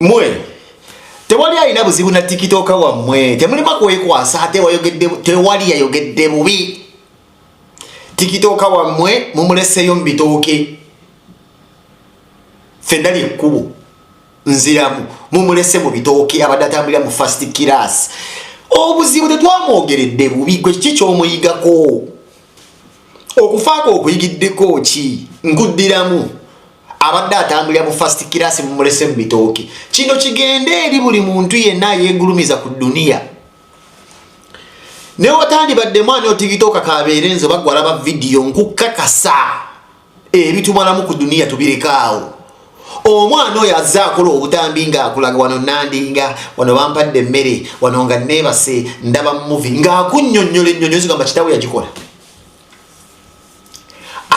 Mwe tewali alina buzibu na tikitoka wammwe temulima kwekwasa ate wayogedde tewali yayogedde bubi tikitoka wammwe mumuleseyo mu bitooke fendali ekkubo nziramu mumulese mu bitooke abadde atambulira mu first class obuzibu tetwamwogeredde bubi gwe kiki ky'omuyigako okufaako okuyigiddeko ki nkuddiramu abadde atambulira mu first class mumulese mu bitooke kino kigende eri buli muntu yenna yeegulumiza ku duniya ne watandibadde mwana otikitoka kabeere nze bagwalaba vidiyo nkukakasa ebitumalamu ku duniya tubirekaawo omwana oyo azze akola obutambi ng'akulaga wano nandinga wano bampadde emmere wano nga neebase ndaba muvi ng'akunnyonnyola ennyonnyo zigamba kitawe yagikola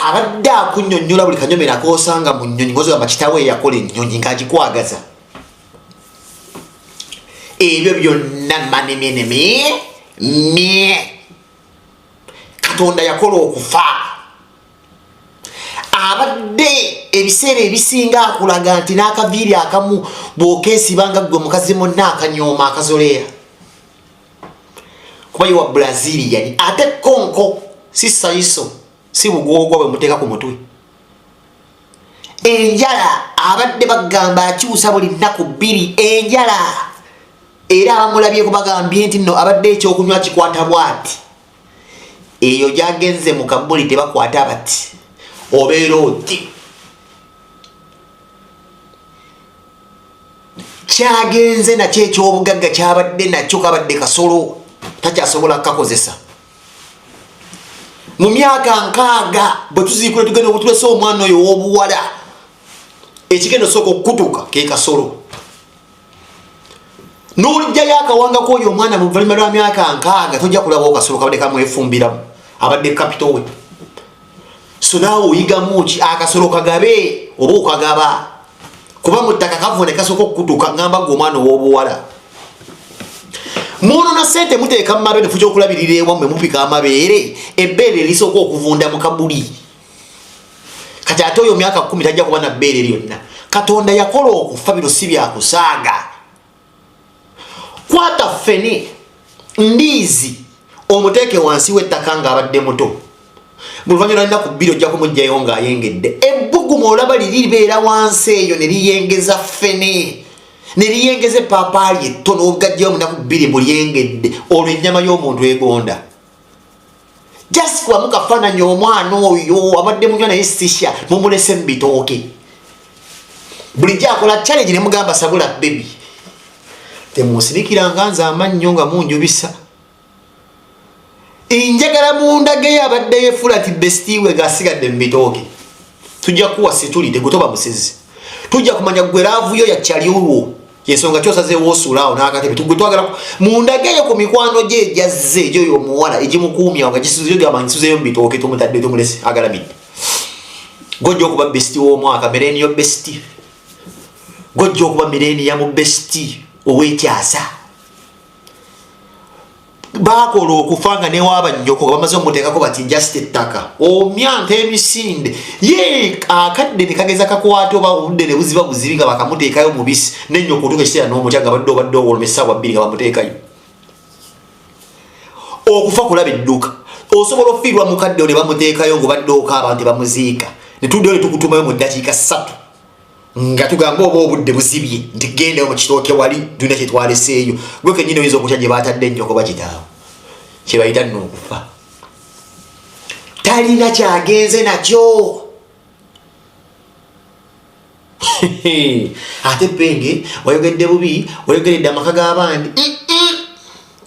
abadde akunnyonnyola buli kanyomera koosanga mu nnyonyi ng'ozigamba kitawe yakola ennyonyi ng'agikwagaza ebyo byonna manemeneme Katonda yakola okufa abadde ebiseera ebisinga akulaga nti n'akaviiri akamu bw'okeesibanga gwe mukazi monna akanyooma akazoleya kuba ye wa Brazilian ate konko si sayiso si bugwogwa bwe muteeka ku mutwe enjala abadde bagamba akyusa buli nnaku bbiri enjala era abamulabyeko bagambye nti nno abadde ekyokunywa kikwata bwati eyo gyagenze mu kabuli tebakwata bati obeera oti kyagenze nakyo ekyobugagga kyabadde nakyo kabadde kasolo takyasobola kukakozesa mu myaka 6 bwe tuziikule tugenda okutulesa omwana oyo w'obuwala ekigendo sooka okukutuka ke kasolo n'olijjayo akawangako oyo omwana mu luvannyuma lwa myaka 6 tojja kulabawo kasolo kabadde kamwefumbiramu abadde kapito we so naawe oyigamu ki akasolo kagabe oba okagaba kuba mu ttaka kavu ne kasooka okukutuka ngamba gwe omwana ow'obuwala muno na sente muteeka mu mabeere fuki okulabirira ewammwe mupika amabeere ebbeere lisooka okuvunda mu kabuli kati ate oyo myaka 10 tajja kuba na bbeere lyonna Katonda yakola okufa bino si byakusaaga kwata ffene ndiizi omuteeke wansi w'ettaka ng'abadde muto mu luvannyuma lw'ennaku 2 ojja kumugjayo ng'ayengedde ebbugumu olaba liri libeera wansi eyo ne liyengeza ffene ne liyengeza epaapaali ettono ogajjayo mu nnaku 2 mulyengedde olwo ennyama y'omuntu egonda just kubamu kafaananyi omwana oyo abadde munywa naye sisha mumulese mu bitooke bulijjo akola challenge ne mugamba sabula bebi temunsirikiranga nze amannyo nga munjubisa enjagala mundage abadde yefuula ati bestiwe gasigadde mu bitooke tujja kuwa situlide gutoba musizi tujja kumanya gwe laavuyo yakyaliwo yensonga kyosazeewo osuulaawo n'akatebe tugwe twagala mundageyo ku mikwano gye ejazze egyo y'omuwala egimukuumya nga gisuzeyo gamba nsuzeyo mu bitooke tumutadde tumulese agalamidde gojja okuba besti w'omwaka mileniyo besti gojja okuba mileniya mu besti ow'ekyasa baakola okufa nga newaabanyoko nga bamaze omuteekako bati just ettaka omyanta emisinde ye akadde ne kageza kakwata oba obudde ne buziba buzibi nga bakamuteekayo mubisi nennyoko otuuka ekiseera n'omutya nga obadde owoloma essaawa 2 nga bamuteekayo okufa kulaba edduka osobola ofiirwa mukadde ne bamuteekayo ng'obadde okaaba nti bamuziika ne tuddeyo ne tukutumayo mu ddakiika 3 nga tugamba oba obudde buzibye nti gendeyo mu kitooke wali tulina kye twaleseeyo gwe kennyini oyinza okutya gye baatadde ennyoko bakitaawo kye bayita nno okufa talina kyagenze nakyo ate penge wayogedde bubi wayogeredde amaka g'abandi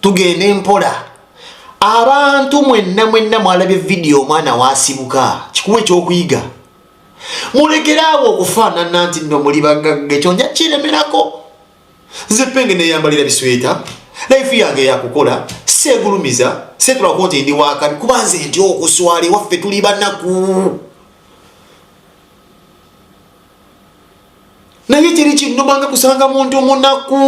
tugenda empola abantu mwenna mwalabye vidiyo omwana waasibuka kikuwa ekyokuyiga Mulekerewo okufaanana nti nno muli bagagga ekyo nja kiremerako nze penge neyambalira bisweta life yange yakukola seegulumiza setulako nti ndi wakabi kuba nze nti okuswala ewaffe tuli banaku naye kiri kinnumanga kusanga muntu munaku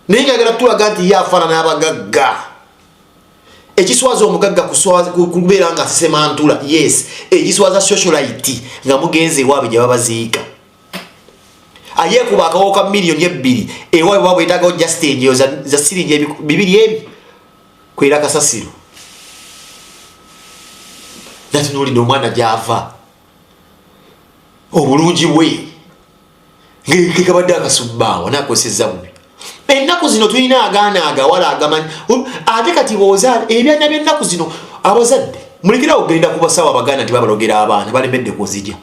naye njagala tulaga nti ye afaanana abagagga ekiswaza omugagga kubeera nga semantula yes ekiswaza socialite nga mugenze ewaabwe gye babaziika ayekuba akawoka million 2 ewa babo itaga just enjo za sirinje bibiri ebi kwera kasasiro that no lindo mwana java obulungi bwe ngikabadde akasubbawa nakoseza bubi ennaku zino tulina agaana agawala agamanyi ate kati boza ebyana by'ennaku zino abazadde mulikira ogenda kubasawa abaganda nti babalogera abaana balemedde kuzijja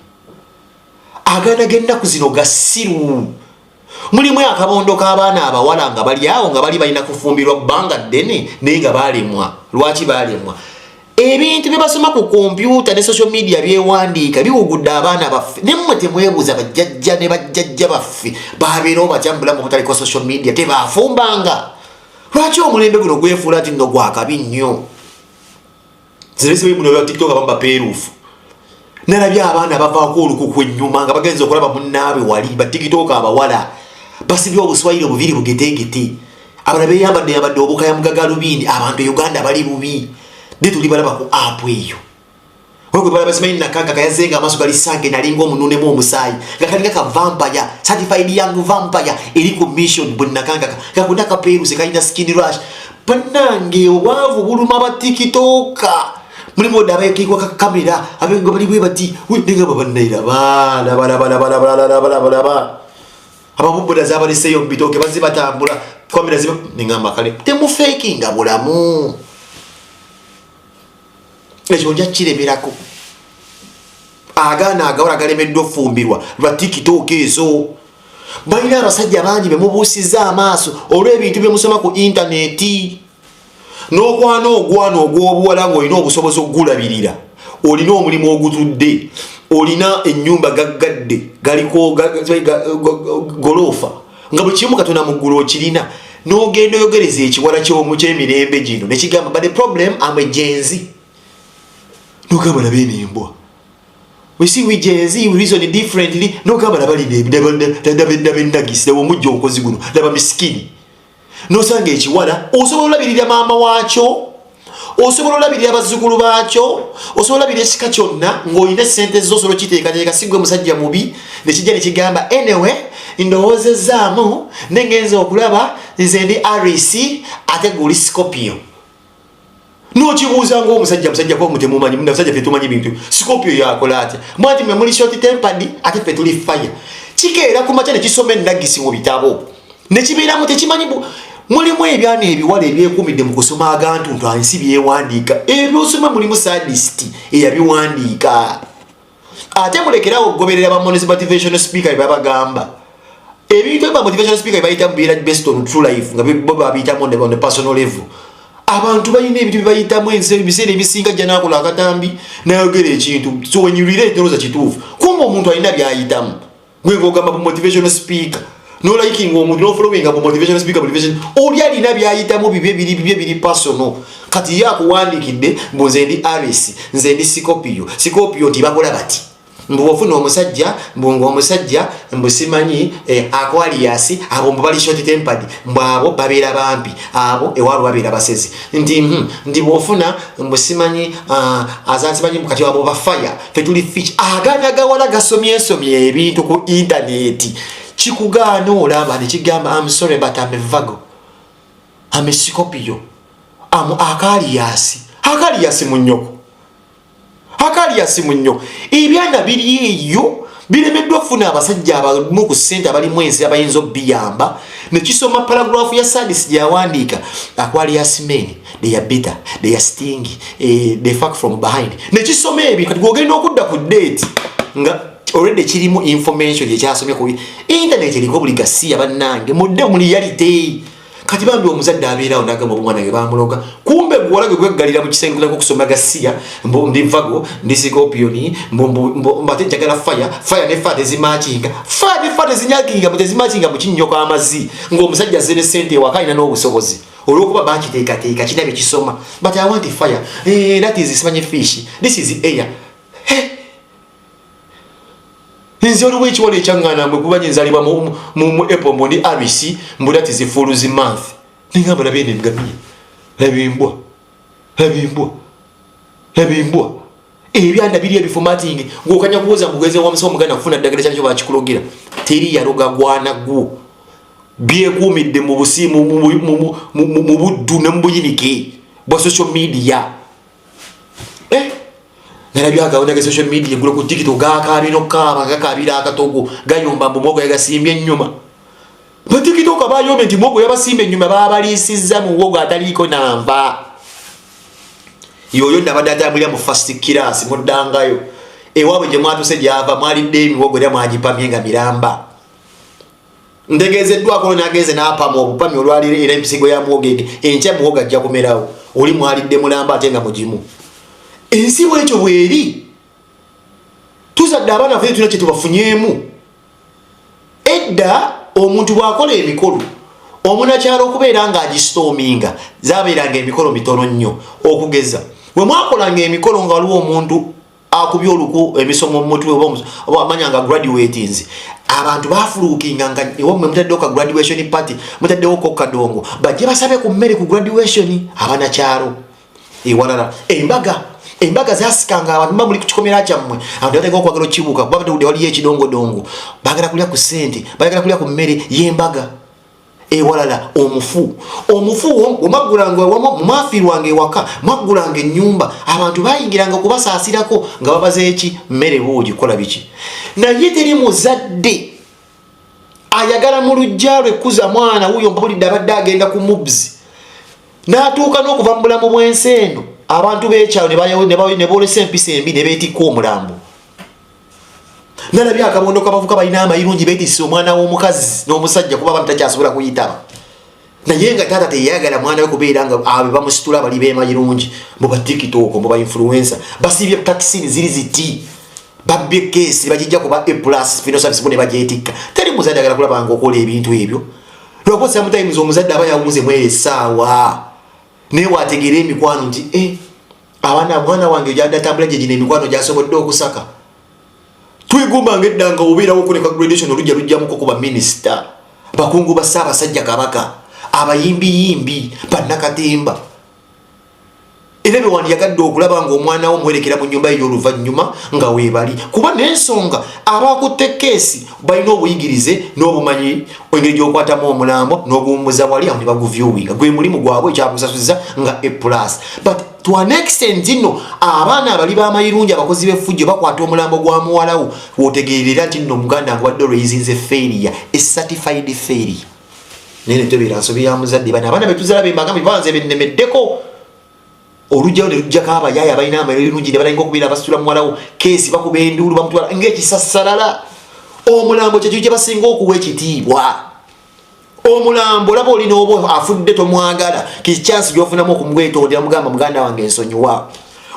agaana g'ennaku zino gasiru mulimu akabondo k'abaana abawala nga bali awo nga bali balina kufumbirwa bbanga ddene naye nga balemwa lwaki balemwa ebintu bye basoma ku kompyuta ne social media byewandiika biwugudde abaana baffe nemmwe temwebuuza bajjajja ne bajjajja baffe babeerawo batyambulamu obutaliko social media tebaafumbanga lwaki omulembe guno gwefuula ti nno gwakabi nnyo ziresebemuno tiktok abamu bapeeruufu nalabye abaana bavaako olukuku ennyuma nga bagenza okulaba munnaabe wali batiktok abawala basibye obuswayire obuviri bugetegete abala beyambadde obukaya mugagalubindi abantu Uganda bali bubi tuli balaba ku app eyo wegwe balaba simanyi nakanga kayazenga amaaso gali sange nalinga omununemu omusaayi gakalinga ka vampire certified young vampire eri ku mission bunnakanga kakunda kapeeruse kalina skin rush bannange obwavu buluma ba tiktok mulimu odaba ekikwa ka kamera abengo bali bwe bati wendenga babannaira bala ababubuda zabaliseyo mbitoke bazibatambula kamera ziba ningamba kale temufekinga bulamu ekyo nja kiremerako agaana agawala galemeddwa ofumbirwa lwa tiktok ezo balina abasajja bangi bemubuusiza amaaso olw'ebintu byemusoma ku intaneti n'okwana ogwana ogw'obuwala ng'olina obusobozi okugulabirira olina omulimu ogutudde olina ennyumba gaggadde galiko golofa nga buli kimu Katonda mu ggulu okirina n'ogenda oyogereza ekiwala ky'emirembe gino nekigamba but the problem I'm a Gen Z. No come on, baby, boy. We see we Gen Z, we reason differently. No come on, baby, they were mujo koziguno, they were miskini. No sangechi, wada. Also, la vida mama wacho. Also, la vida bazukuru bacho. Also, la vida skachona. Go in a sentence, also chite, Kasigo Musaja Mubi, the Chigamba. Anyway, in the Hose Zamu, Nengenzo Kulaba, is in the REC at a Guliscopio. No chibuza ngo musajja kwa mutemumanyi musajja fetumanyi bintu Scorpio yakola ate mwati memuli short tempered ate fetuli fire chikeera kumacha ne kisome ndagisi mu bitabo ne kibeera mu tekimanyi mulimu ebyana ebiwala ebyekumidde mu kusoma agantu twansi byewandika ebyosoma mulimu sadist eyabiwandika ate mulekerawo goberera ba motivational speaker babagamba ebintu ba motivational speaker bayita mbira based on true life nga boba babita on the personal level abantu bayine ebintu bibayitamu ebiseera ebisinga jana akola akatambi nayogera ekintu so when you relate those kituufu kumba omuntu alina byayitamu gwe ngogamba bu motivational speaker no liking omuntu no following bu motivational speaker motivation oli alina byayitamu bibye personal kati yakuwandikidde mboze ndi RS nze ndi Scorpio tibakola bati mbufuna omusajja mbungo omusajja mbusimanyi Aquarius abo mbali short tempered mbabo babera bampi abo ewalo babera basezi ndi bofuna mbusimanyi azansimanyi mukati wabo ba fire fetuli fish agana gawala gasomye ebintu ku internet chikugana olaba ne kigamba I'm sorry but I'm a Virgo I'm a Scorpio I'm Aquarius munyoko Aquarius munyo ebyana biri eyo biremeddwa ofuna abasajja abamu ku ssente abali mwezi abayinza obbiyamba ne kisoma paragraph ya sadis yawandiika Aquarius men they are bitter they are stingy they fuck from behind ne kisoma ebi kati gwogenda okudda ku date nga already kirimu information yekyasomye ku internet eriko buli gasiya bannange mudde mu reality kati bambi omuzadde abeerawo nagamba omwana ge bamuloga kumbe gwolage gweggalira mu kisenge kulako kusoma gasiya ndi Virgo ndi Scorpio mbate njagala fire ne fire zinyakinga but ezimachinga mu kinyoko amazi ng'omusajja zene sente wakaina n'obusobozi olwokuba bakiteekateeka kinabe kisoma but I want fire that is simanye fish this is air nzi oluwe ekiwala ekyangana mwe kuba nyenzalibwa mu April mundi RC mbudati zifuluzi month ningamba nabene ngamia labimbwa ebyanda biri ebiformatting ngokanya kuwoza mugeze wa musomo gana kufuna ddagala kyakyo bakikulogera teri yaroga gwana gu byekuumidde mu busimu mu buddu ne mu buyinike bwa social media. Nalabya akawunda ke social media gulo ku TikTok gaakabino kaaba gakabira akatogo gayomba mbogo yagasimbye ennyuma. Ba TikTok abayombe nti mbogo yabasimbe ennyuma baabaliisizza mu wogo ataliko namba. Yoyo ndabadde atambulira mu first class muddangayo. Ewaabwe gye mwatuse gyava mwalidde emiwogo era mwagipamye nga miramba. Ntegeezeddwako nageze n'apama obupami olwali era empisigo ya muwogo enkya muwogo ajja kumerawo. Oli mwalidde mulamba ate nga mugimu. Ensi bwekyo bweri tuzadde abaana ffe tulina kye tubafunyemu. Edda omuntu bw'akola emikolo omunakyalo okubeera ng'agisitoominga zaabeeranga emikolo mitono nnyo okugeza bwe mwakolanga emikolo nga waliwo omuntu akubye oluku emisomo mu mutwe oba amanyanga graduates abantu bafuluukinga nga ewamwe mutaddewo ka graduation party mutaddewo ko kadongo bajje basabe ku mmere ku graduation abanakyalo ewalala embaga zasikanga abantu bamuli ku kikomera kyammwe abantu batenga okwagala okibuuka kuba batudde waliyo ekidongodongo bagala kulya ku ssente bagala kulya ku mmere y'embaga ewalala omufu omwaggulanga mu maafiirwanga ewaka mwaggulanga ennyumba abantu bayingiranga okubasaasirako nga babaze eki mmere buugi kola biki naye teri muzadde ayagala mu lujja lwe kuza mwana wuyo mpulidde abadde agenda ku mubzi n'atuuka n'okuva mu bulamu bw'ensi eno abantu b'ekyalo ne boolesa empisa embi ne beetikka omulambo. Nalabye akabondo kabavuka balina amayirungi beetisse omwana w'omukazi n'omusajja kuba abantu takyasobola kuyitaba. Naye nga taata teyayagala mwana we kubeera nga abe bamusitula bali b'emayirungi mu ba TikTok mu ba influencer basibye takisini ziri ziti babbye keesi bagijja kuba A+ fino service ne bagyetikka. Teri muzadde agala kulaba nga okola ebintu ebyo. Lwako sometimes omuzadde aba yawuze mwere essaawa naye waategeera emikwano nti mwana wange gyadatambula gye gino emikwano gyasobodde okusaka. Twigumbanga edda nga obeerawo okuleka graduation olujja lujjamuko ku baminisita bakungu ba Ssaabasajja Kabaka abayimbi bannakatemba era bewandi yagadde okulaba nga omwana wo muwerekera mu nnyumba ey'oluvannyuma nga weebali kuba n'ensonga abakutte keesi balina obuyigirize n'obumanyi engeri gy'okwatamu omulambo n'oguwummuza wali awo ne baguvyuwinga gwe mulimu gwabwe ekyakusasuza nga A+. But to an extent nno abaana abali b'amayirungi abakozi b'effujjo bakwata omulambo gwa muwalawo w'otegeerera nti nno muganda nga wadde olweyizinze failure a certified failure. Naye ne tobeera nsobi ya muzadde bano abaana betuzala bembagambe banze bennemeddeko olujjawo ne lujjako abayaaye abalina amayirungi ne balinga okubeera basitula muwalawo keesi bakuba enduulu bamutwala ng'ekisassalala. Omulambo kyekyo gye basinga okuwa ekitiibwa. Omulambo olaba olina oba afudde tomwagala kichansi gy'ofunamu okumwetondera mugamba muganda wange ensonyiwa.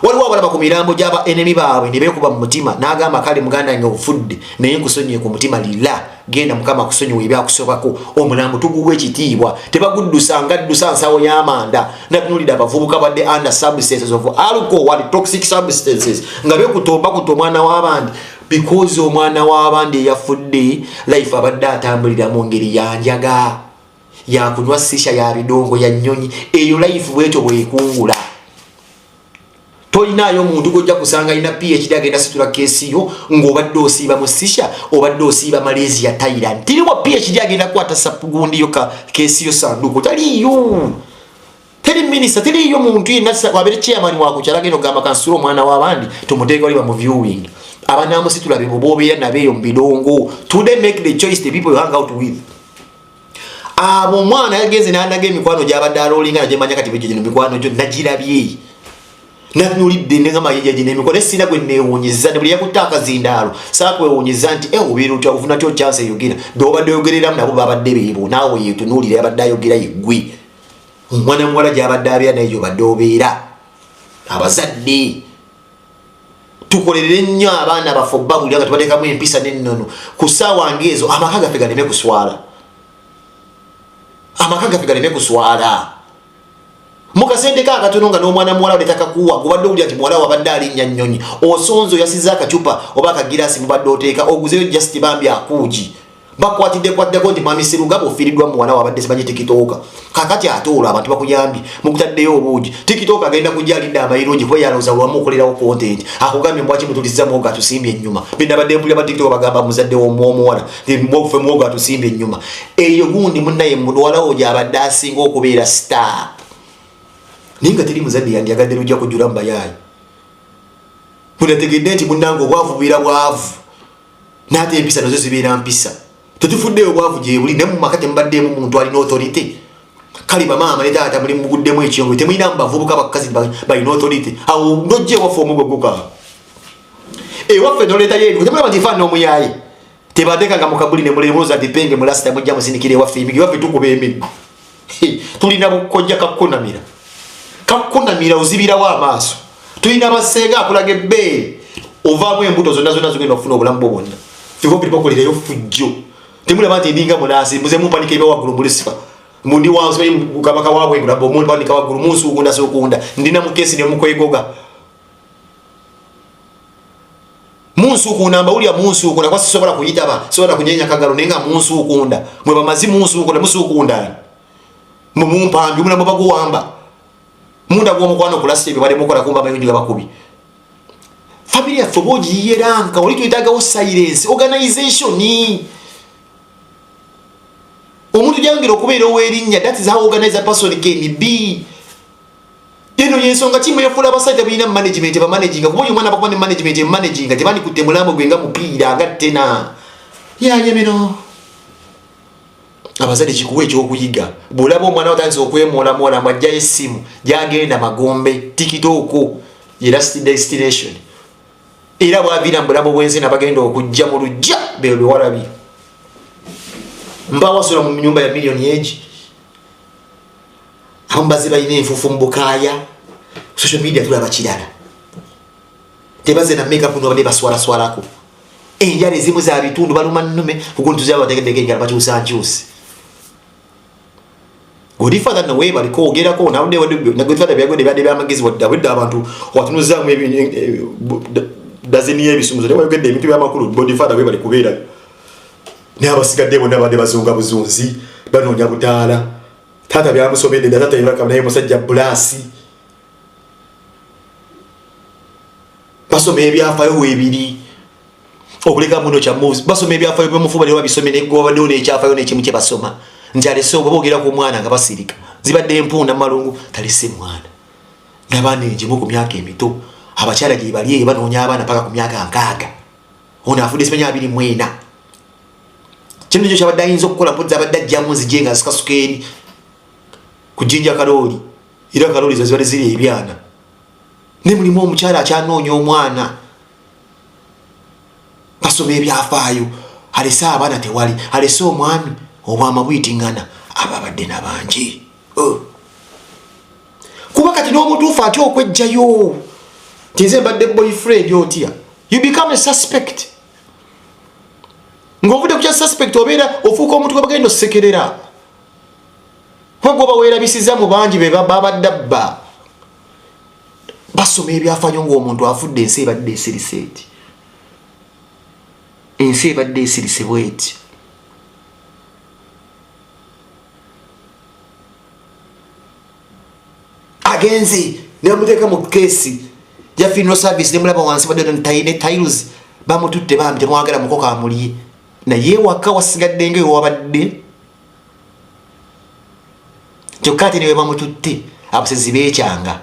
Waliwo abalaba ku mirambo gy'aba enemy baabwe ne beekuba mu mutima n'agamba kale muganda wange ofudde naye nkusonyiye ku mutima lila genda mukama akusonyiwa ebyakusobako. Omulambo tuguwa ekitiibwa tebaguddusa ngaddusa nsawo y'amanda natunuulira abavubuka badde under substances of alcohol toxic substances nga beekutomba omwana w'abandi because omwana w'abandi eyafudde life abadde atambulira mu ngeri yanjaga yakunywa sisha ya bidongo ya nnyonyi eyo life bwetyo bwekungula. Tolinayo omuntu gojja kusanga ina PhD agenda situla keesi yo ng'obadde osiiba mu sisha obadde osiiba Malaysia Thailand. Tiriwa PhD agenda kwata sapugundi yo ka keesi yo sanduku taliyo. Teri minister teriyo muntu yenna wabere chairman wako kyalageno gamba kansula omwana w'abandi tumuteeka oli ba mu viewing. Abanamu situla be bobeera nabeyo mu bidongo. Today make the choice the people you hang out with. Abo mwana yagenze n'andaga emikwano gy'abadde aloolinga na gyemanya kati begye gino mikwano gyo nagirabye. Nanulidde ngama yeje n'emikono essina gwe neewunyizza ne buli yakutta akazindaalo saakwewuunyiza nti obeera otya ofuna kyo chance eyogera d'obadde oyogereramu nabo babadde beebo naawe yeetunuulira abadde ayogera yeggwe omwana muwala gy'abadde abeera naye gy'obadde obeera. Abazadde tukolerere nnyo abaana baffe obbabulira nga tubateekamu empisa n'ennono ku ssaawa ng'ezo amaka gaffe galeme kuswala. Amaka gaffe galeme kuswala. Mukasente kakatono nga n'omwana muwala letakakuwa gubadde owulira nti muwala wabadde alinnya nnyonyi osonzo yasiza akacupa oba akagirasi mubadde oteeka oguzeyo just bambi akuugi bakwatidde ndi mami Sirugabo firidwa mwana wabadde simanyi TikTok kakati atola abantu bakuyambi mukutaddeyo obuugi TikTok agenda kujja alidde amayirungi kuba yaloza lwamu okolerawo content akugambye mbwaki mutuliza mwoga atusimbye ennyuma benda badde mpulira ba TikTok bagamba muzadde w'omuwala mwogufe mwoga atusimbye ennyuma eyo gundi munnaye muwala oyo abadde asinga okubeera star ninga teri muzadde yandiyagadde lujja kujjula mbayaayi munategedde nti munnange obwavu bubeera bwavu n'ate empisa nazo zibeera mpisa tetufuddeyo obwavu gye buli ne mu maka temubaddeemu muntu alina authority kale bamaama ne taata muli muguddemu ekiyongo temulina mu bavubuka bakazi balina authority awo nojja ewaffe omugweguka ewaffe noleetayo ebigo temulaba nti faana omuyaaye tebateekanga mu kabuli ne mulebuuza nti penge mulasita mujja musinikira ewaffe emigi ewaffe tukuba emiggo tulina bukojja kakkunamira ozibirawo amaaso tulina basenga akulaga ebbeere ovaamu embuto zonna zigenda okufuna obulamu bwo bwonna fifo biribakolereyo fujjo temulaba nti ndinga munasi muze mumpanika eba waggulu mulisifa mundi wansi kabaka wabwengula bomuntu panika waggulu munsuukunda suukunda ndina mukesi ne mukwegoga munsuukunda mbawulya munsuukunda kwa sisobola kuyitaba sobola kunyenya kagalo nenga munsuukunda mwe bamazi munsuukunda musuukunda mumumpambi mulamu baguwamba munda gwomukwano kulasite bale mukola kumba mayindi gabakubi family ya foboji yeranka oli tuyitaga silence organization omuntu jangira okubeera owerinnya that is how organize a person can be eno yensonga kimwe yafula abasajja balina management bamanaging kuba omwana bakuba ne management managing tebandi kutte mulambo gwenga mupiira nga tena yaye bino abazadde kikuwa ekyokuyiga bwolaba omwana watandise okwemoolamoola mwajjayo essimu gyagenda magombe TikTok ye last destination era bwaviira mu bulamu bw'ensi nabagenda okujja mu lujja beerwe walabi mba wasula mu nyumba ya milioni egi ambaze balina enfufu mu bukaaya social media tulaba kirala tebaze na makeup no bane baswalaswalako enjala ezimu za bitundu baluma nnume kugundi tuzaba bategedde enjala bakyusa nkyusi Godfather no way baliko ogerako nawde na Godfather byagode byamagezi wadde abantu watunuzamu dazeni ebisumuzo lewa yogedde ebitu byamakulu Godfather we bali kubeera ne abasigadde bonna bade bazunga buzunzi banoonya butaala tata byamusomedde tata yera kamna musajja blasi basome ebyafayo webiri okuleka muno kya moves basome ebyafayo byomufuba lewa bisome ne goba ne ekyafayo ne kimu kye basoma njale so bobogera ku mwana nga basirika zibadde empunda malungu talise mwana nabane njimu ku myaka emito abakyala gye bali banoonya abaana paka ku myaka nkaaga ona afudde simenya abiri mwena kino kyo kyabadde ayinza okukola mpozza abadde ajjamu nzijenga zikasukeri kujinja kaloli era kaloli zazibadde ziri ebyana ne mulimu omukyala akyanoonya omwana basoma ebyafaayo alese abaana tewali alese omwami obwama buyitiŋŋana ababadde nabangi kuba kati n'omutuufu ate okwejjayo tinze mbadde boyfriend otya you become a suspect ng'ovudde ku kya suspect obeera ofuuka omuntu gwe bagenda osekerera kuba gwe baweerabisiza mu bangi be babadde bba basoma ebyafanyo ng'omuntu afudde ensi ebadde esirise eti ensi ebadde esirise bweti agenzi nebamuteeka mu keesi ya funeral service nemulaba wansi badde ne tiles bamututte bambi temwagala mukoka amulye naye waka wasigadde nga ewabadde kyokka ate newe bamututte abasezi beekyanga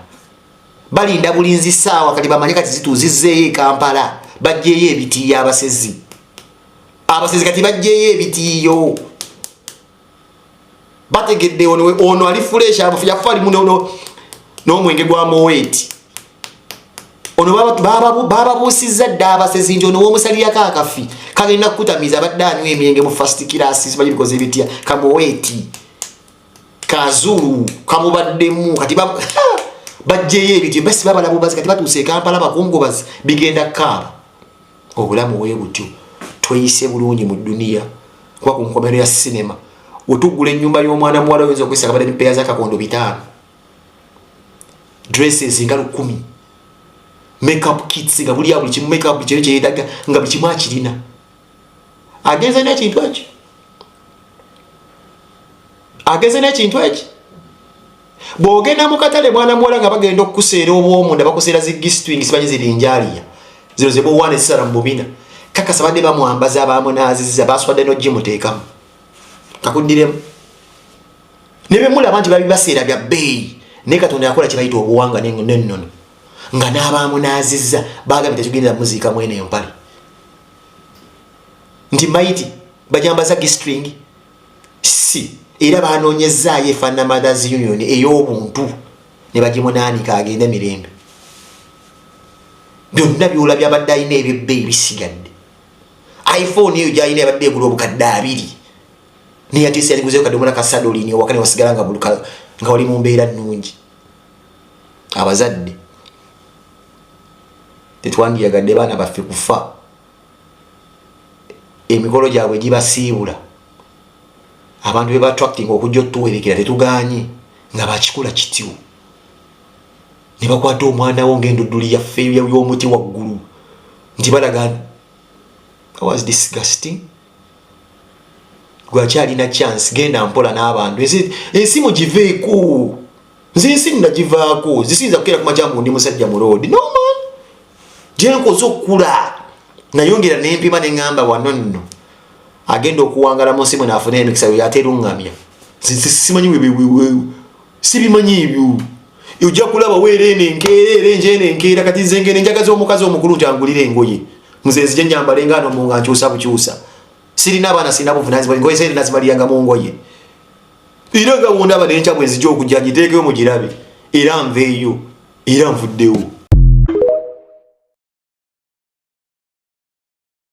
balinda bulinzi ssaawa kati bamanye kati zituuzizzeeyo e Kampala bajjeeyo ebitiiyo abasezi kati bajjeeyo ebitiiyo bategedde ono ali fulesh yafa alimu n'omwenge gwa moweti ono bababuusizza dda abasezi nti ono w'omusalirako akafi kagenda kukutamiza abadde anywa emyenge mu first class simanyi bikoze bitya kamoweti kazulu kamubaddemu kati bajjeeyo ebityo basi babalabubazi kati batuuse e Kampala bakungubazi bigenda kaaba obulamu bwe butyo tweyise bulungi mu dduniya kuba ku nkomero ya sinema otugula ennyumba y'omwana muwala oyinza okuyisaka badde empeeya z'akakondo 5 dresses nga 10 makeup kits nga buli kimu makeup kye kyeyetaga nga buli kimu akirina agenza n'ekintu ekyo ageze n'ekintu eki bw'ogenda mu katale mwana muwala nga bagenda okukuseera obwomunda bakuseera zigistwing simanyi zirinjaliya zino ze bwowaana ezisala mu bubina kakasa badde bamwambaza abamunaazizza baswadde n'ogimuteekamu kakuddiremu ne bwe mulaba nti babibaseera bya bbeeyi naye Katonda yakola kye bayita obuwanga n'ennono nga n'abamunaazizza bagambye tetugendera muziika mwene empale nti maiti bajambaza gistring si era banoonyezaayo efaanana Mothers Union ey'obuntu ne bagimunaanika agende mirembe byonna byolabye abadde alina ebyebbeeyi bisigadde iPhone eyo gy'alina yabadde egula obukadde 2 naye ate yaliguzeyo kadomola ka sadolini ewaka ne wasigala nga wali mu mbeera nnungi abazadde tetwandiyagadde baana baffe kufa emikolo gyabwe gibasiibula abantu be battracting okujja otuwerekera tetuganye nga bakikola kityo ne bakwata omwana wo ng'endudduli yaffe y'omuti waggulu nti balaga that was disgusting gwakyalina chance genda mpola n'abantu ensi mugiveeko nze ensi nnagivaako zisinza kukeera ku majambu ndi musajja mu road no man gyenkoze okukula nayongera nempima neŋŋamba wano nno agenda okuwangala mu nsimu naafuna emikisa yo yaterungamya simanyi sibimanyi ebyo ojja kulaba weera enenkeera kati nze ngene njagaza omukazi omukulu ntangulira engoye muzenzi gye nyambale nga nomu nga nkyusa bukyusa sirina abaana sirina buvunaanyizibwa engoye ze nazimaliranga mu ngoye era nga wondaba nenkya bwe nzija okujja ngiteekeyo mugirabe era nveeyo era nvuddewo